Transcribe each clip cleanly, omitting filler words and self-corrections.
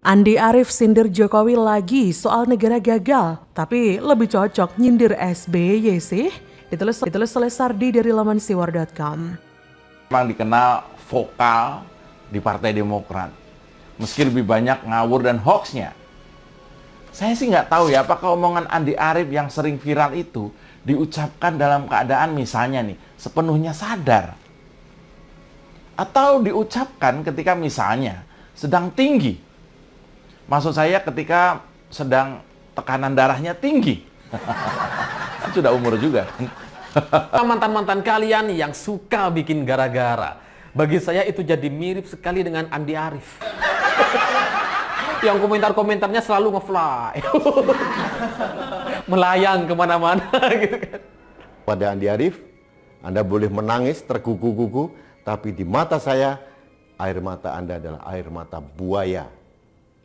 Andi Arief sindir Jokowi lagi soal negara gagal, tapi lebih cocok nyindir SBY sih. Ditulis oleh Sardi dari laman siwar.com. Memang dikenal vokal di Partai Demokrat, meski lebih banyak ngawur dan hoaxnya. Saya sih nggak tahu ya, apakah omongan Andi Arief yang sering viral itu diucapkan dalam keadaan misalnya nih, sepenuhnya sadar. Atau diucapkan ketika misalnya sedang tinggi. Maksud saya ketika sedang tekanan darahnya tinggi. Kan sudah umur juga kan. Mantan-mantan kalian yang suka bikin gara-gara. Bagi saya itu jadi mirip sekali dengan Andi Arief. Yang komentar-komentarnya selalu nge-fly. Melayang kemana-mana gitu kan. Pada Andi Arief, Anda boleh menangis tergugu-gugu, tapi di mata saya, air mata Anda adalah air mata buaya.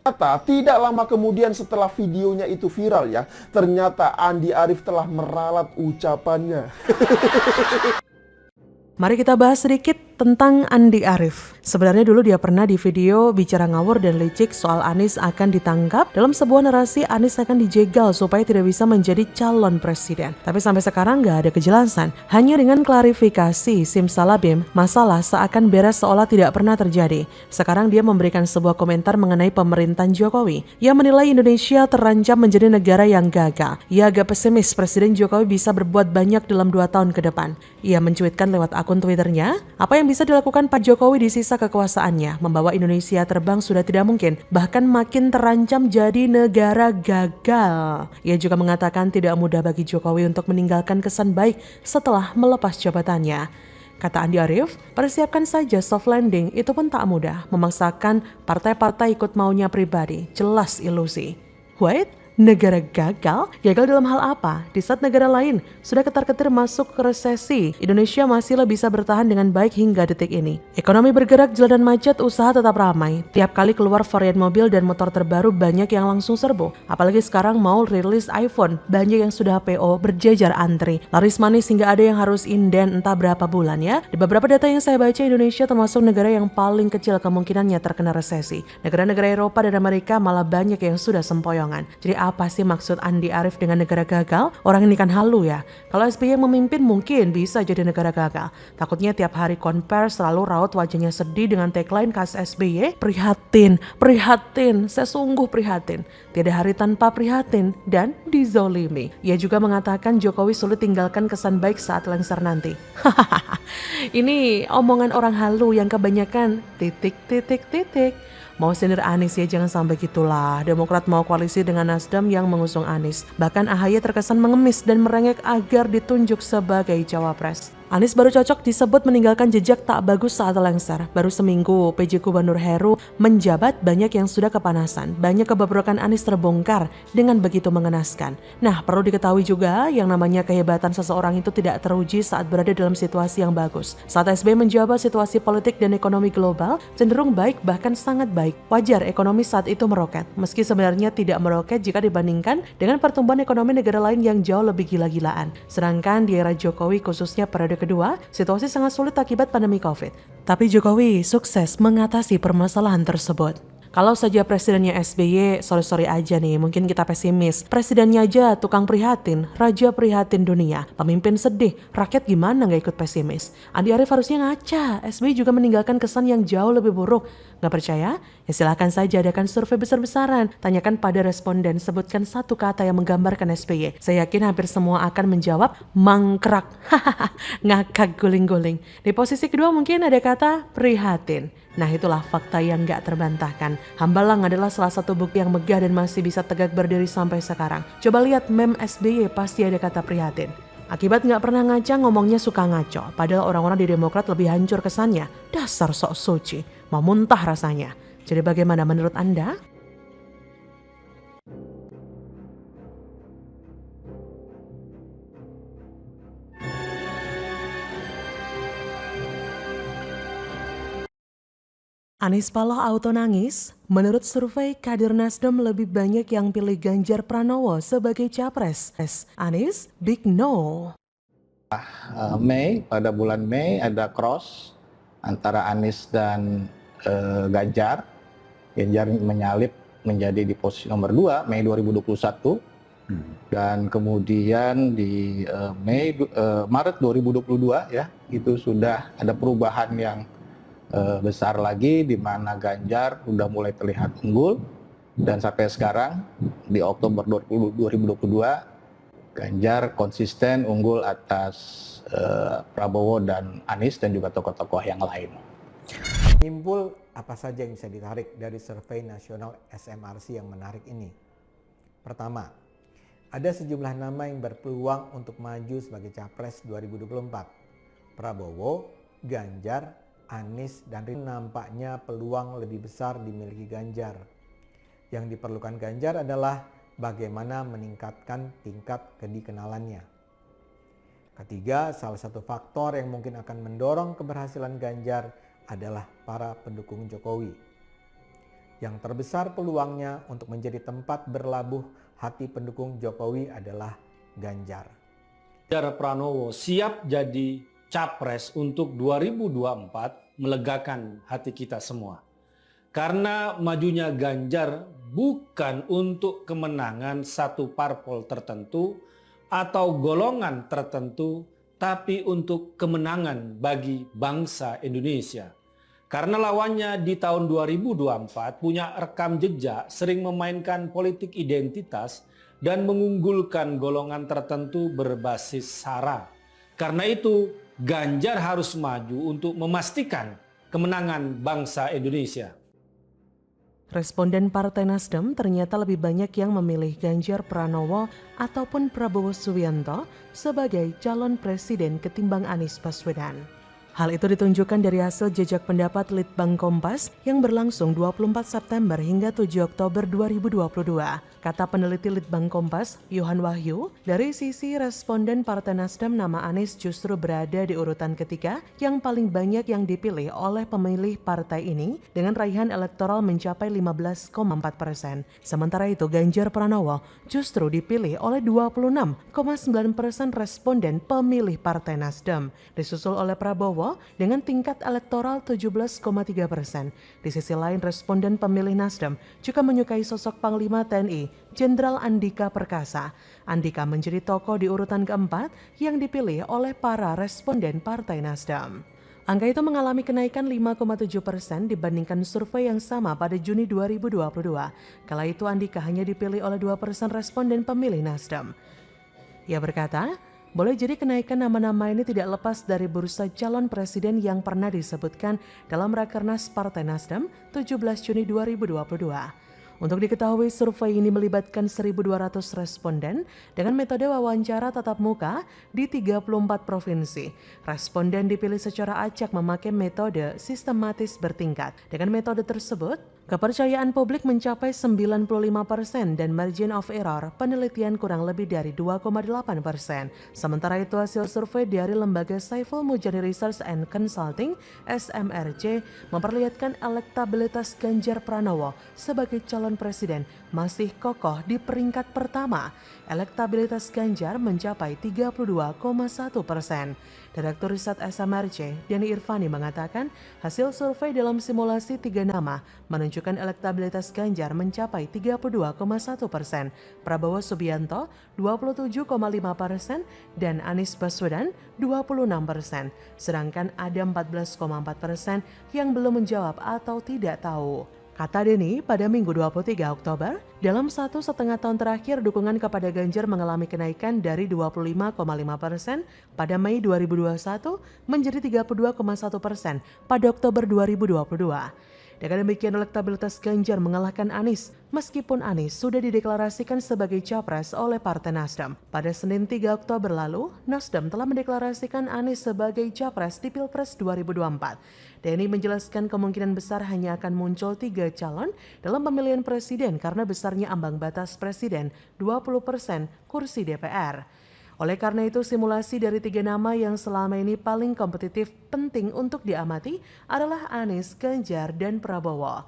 Tidak lama kemudian setelah videonya itu viral ya, ternyata Andi Arief telah meralat ucapannya. Mari kita bahas sedikit tentang Andi Arief. Sebenarnya dulu dia pernah di video bicara ngawur dan licik soal Anies akan ditangkap. Dalam sebuah narasi Anies akan dijegal supaya tidak bisa menjadi calon presiden. Tapi sampai sekarang nggak ada kejelasan. Hanya dengan klarifikasi simsalabim, masalah seakan beres seolah tidak pernah terjadi. Sekarang dia memberikan sebuah komentar mengenai pemerintahan Jokowi. Ia menilai Indonesia terancam menjadi negara yang gagal. Ia agak pesimis Presiden Jokowi bisa berbuat banyak dalam 2 tahun ke depan. Ia mencuitkan lewat akun Twitternya, apa yang bisa dilakukan Pak Jokowi di sisa kekuasaannya, membawa Indonesia terbang sudah tidak mungkin, bahkan makin terancam jadi negara gagal. Ia juga mengatakan tidak mudah bagi Jokowi untuk meninggalkan kesan baik setelah melepas jabatannya. Kata Andi Arief, persiapkan saja soft landing, itu pun tak mudah, memaksakan partai-partai ikut maunya pribadi, jelas ilusi. Wait, negara gagal? Gagal dalam hal apa? Di saat negara lain sudah ketar-ketir masuk ke resesi, Indonesia masih bisa bertahan dengan baik hingga detik ini. Ekonomi bergerak, jalanan macet, usaha tetap ramai. Tiap kali keluar varian mobil dan motor terbaru banyak yang langsung serbu. Apalagi sekarang mau rilis iPhone, banyak yang sudah PO berjajar antri. Laris manis hingga ada yang harus inden entah berapa bulan ya. Di beberapa data yang saya baca, Indonesia termasuk negara yang paling kecil kemungkinannya terkena resesi. Negara-negara Eropa dan Amerika malah banyak yang sudah sempoyongan. Jadi apa sih maksud Andi Arief dengan negara gagal? Orang ini kan halu ya. Kalau SBY yang memimpin mungkin bisa jadi negara gagal. Takutnya tiap hari konver selalu raut wajahnya sedih dengan tagline khas SBY, prihatin, prihatin, saya sungguh prihatin. Tiada hari tanpa prihatin dan dizolimi. Ia juga mengatakan Jokowi sulit tinggalkan kesan baik saat lengser nanti. Ini omongan orang halu yang kebanyakan titik. Mau sindir Anies ya jangan sampai gitulah. Demokrat mau koalisi dengan Nasdem yang mengusung Anies. Bahkan AHY terkesan mengemis dan merengek agar ditunjuk sebagai cawapres. Anies baru cocok disebut meninggalkan jejak tak bagus saat lengser. Baru seminggu PJ Gubernur Heru menjabat, banyak yang sudah kepanasan. Banyak kebobrokan Anies terbongkar dengan begitu mengenaskan. Nah, perlu diketahui juga yang namanya kehebatan seseorang itu tidak teruji saat berada dalam situasi yang bagus. Saat SBY menjabat, situasi politik dan ekonomi global cenderung baik, bahkan sangat baik. Wajar ekonomi saat itu meroket, meski sebenarnya tidak meroket jika dibandingkan dengan pertumbuhan ekonomi negara lain yang jauh lebih gila-gilaan. Sedangkan di era Jokowi khususnya periode kedua, situasi sangat sulit akibat pandemi COVID. Tapi Jokowi sukses mengatasi permasalahan tersebut. Kalau saja presidennya SBY, sorry aja nih, mungkin kita pesimis. Presidennya aja tukang prihatin, raja prihatin dunia. Pemimpin sedih, rakyat gimana gak ikut pesimis? Andi Arief harusnya ngaca, SBY juga meninggalkan kesan yang jauh lebih buruk. Gak percaya? Ya silahkan saja adakan survei besar-besaran. Tanyakan pada responden, sebutkan satu kata yang menggambarkan SBY. Saya yakin hampir semua akan menjawab mangkrak. Ngakak guling-guling. Di posisi kedua mungkin ada kata prihatin. Nah itulah fakta yang gak terbantahkan. Hambalang adalah salah satu bukti yang megah dan masih bisa tegak berdiri sampai sekarang. Coba lihat meme SBY pasti ada kata prihatin. Akibat gak pernah ngaca, ngomongnya suka ngaco. Padahal orang-orang di Demokrat lebih hancur kesannya. Dasar sok suci, mau muntah rasanya. Jadi bagaimana menurut Anda? Anies Paloh auto nangis. Menurut survei, kader Nasdem lebih banyak yang pilih Ganjar Pranowo sebagai capres. Anies, big no. Pada bulan Mei ada cross antara Anies dan Ganjar. Ganjar menyalip menjadi di posisi nomor 2 Mei 2021. Dan kemudian di Maret 2022 ya, itu sudah ada perubahan yang besar lagi di mana Ganjar sudah mulai terlihat unggul, dan sampai sekarang di Oktober 2022 Ganjar konsisten unggul atas Prabowo dan Anies dan juga tokoh-tokoh yang lain. Nyimpul apa saja yang bisa ditarik dari survei nasional SMRC yang menarik ini? Pertama, ada sejumlah nama yang berpeluang untuk maju sebagai Capres 2024. Prabowo, Ganjar, Anies, dan Ridwan nampaknya peluang lebih besar dimiliki Ganjar. Yang diperlukan Ganjar adalah bagaimana meningkatkan tingkat kedikenalannya. Ketiga, salah satu faktor yang mungkin akan mendorong keberhasilan Ganjar adalah para pendukung Jokowi. Yang terbesar peluangnya untuk menjadi tempat berlabuh hati pendukung Jokowi adalah Ganjar. Ganjar Pranowo siap jadi capres untuk 2024 melegakan hati kita semua. Karena majunya Ganjar bukan untuk kemenangan satu parpol tertentu atau golongan tertentu, tapi untuk kemenangan bagi bangsa Indonesia. Karena lawannya di tahun 2024 punya rekam jejak sering memainkan politik identitas dan mengunggulkan golongan tertentu berbasis SARA. Karena itu Ganjar harus maju untuk memastikan kemenangan bangsa Indonesia. Responden Partai Nasdem ternyata lebih banyak yang memilih Ganjar Pranowo ataupun Prabowo Subianto sebagai calon presiden ketimbang Anies Baswedan. Hal itu ditunjukkan dari hasil jejak pendapat Litbang Kompas yang berlangsung 24 September hingga 7 Oktober 2022. Kata peneliti Litbang Kompas, Yohan Wahyu, dari sisi responden Partai Nasdem nama Anies justru berada di urutan ketiga yang paling banyak yang dipilih oleh pemilih partai ini dengan raihan elektoral mencapai 15,4%. Sementara itu Ganjar Pranowo justru dipilih oleh 26,9% responden pemilih Partai Nasdem, disusul oleh Prabowo dengan tingkat elektoral 17,3%. Di sisi lain, responden pemilih Nasdem juga menyukai sosok Panglima TNI, Jenderal Andika Perkasa. Andika menjadi tokoh di urutan keempat yang dipilih oleh para responden Partai Nasdem. Angka itu mengalami kenaikan 5,7% dibandingkan survei yang sama pada Juni 2022. Kala itu Andika hanya dipilih oleh 2% responden pemilih Nasdem. Ia berkata, boleh jadi kenaikan nama-nama ini tidak lepas dari bursa calon presiden yang pernah disebutkan dalam Rakernas Partai Nasdem 17 Juni 2022. Untuk diketahui, survei ini melibatkan 1.200 responden dengan metode wawancara tatap muka di 34 provinsi. Responden dipilih secara acak memakai metode sistematis bertingkat. Dengan metode tersebut, kepercayaan publik mencapai 95% dan margin of error penelitian kurang lebih dari 2,8%. Sementara itu hasil survei dari lembaga Saiful Mujani Research and Consulting (SMRC) memperlihatkan elektabilitas Ganjar Pranowo sebagai calon presiden masih kokoh di peringkat pertama. Elektabilitas Ganjar mencapai 32,1%. Direktur Riset SMRC, Denny Irvani mengatakan hasil survei dalam simulasi 3 nama menunjukkan elektabilitas Ganjar mencapai 32,1%, Prabowo Subianto 27,5% dan Anies Baswedan 26%. Sedangkan ada 14,4% yang belum menjawab atau tidak tahu. Kata Denny, pada Minggu 23 Oktober, dalam 1,5 tahun terakhir dukungan kepada Ganjar mengalami kenaikan dari 25,5% pada Mei 2021 menjadi 32,1% pada Oktober 2022. Dengan demikian elektabilitas Ganjar mengalahkan Anies meskipun Anies sudah dideklarasikan sebagai capres oleh Partai Nasdem. Pada Senin 3 Oktober lalu, Nasdem telah mendeklarasikan Anies sebagai capres di Pilpres 2024. Denny menjelaskan kemungkinan besar hanya akan muncul 3 calon dalam pemilihan presiden karena besarnya ambang batas presiden 20% kursi DPR. Oleh karena itu, simulasi dari 3 nama yang selama ini paling kompetitif penting untuk diamati adalah Anies, Ganjar, dan Prabowo.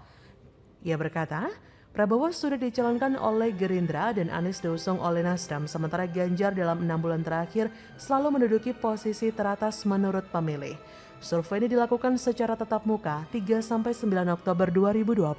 Ia berkata, Prabowo sudah dicalonkan oleh Gerindra dan Anies diusung oleh Nasdem, sementara Ganjar dalam 6 bulan terakhir selalu menduduki posisi teratas menurut pemilih. Survei ini dilakukan secara tatap muka 3-9 Oktober 2022.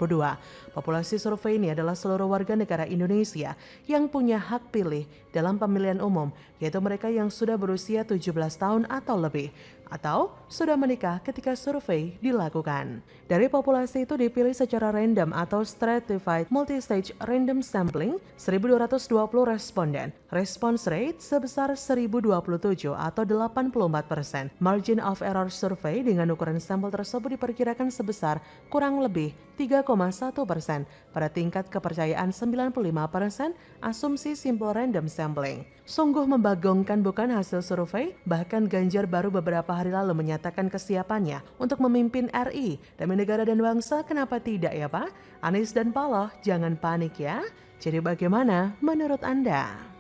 Populasi survei ini adalah seluruh warga negara Indonesia yang punya hak pilih dalam pemilihan umum, yaitu mereka yang sudah berusia 17 tahun atau lebih, atau sudah menikah ketika survei dilakukan. Dari populasi itu dipilih secara random atau stratified multistage random sampling 1.220 responden. Response rate sebesar 1.027 atau 84%. Margin of error survei dengan ukuran sampel tersebut diperkirakan sebesar kurang lebih 3,1%. Pada tingkat kepercayaan 95%, asumsi simple random sampling. Sungguh membagongkan bukan hasil survei? Bahkan Ganjar baru beberapa hari lalu menyatakan kesiapannya untuk memimpin RI. Demi negara dan bangsa, kenapa tidak ya Pak? Anies dan Paloh, jangan panik ya. Jadi bagaimana menurut Anda?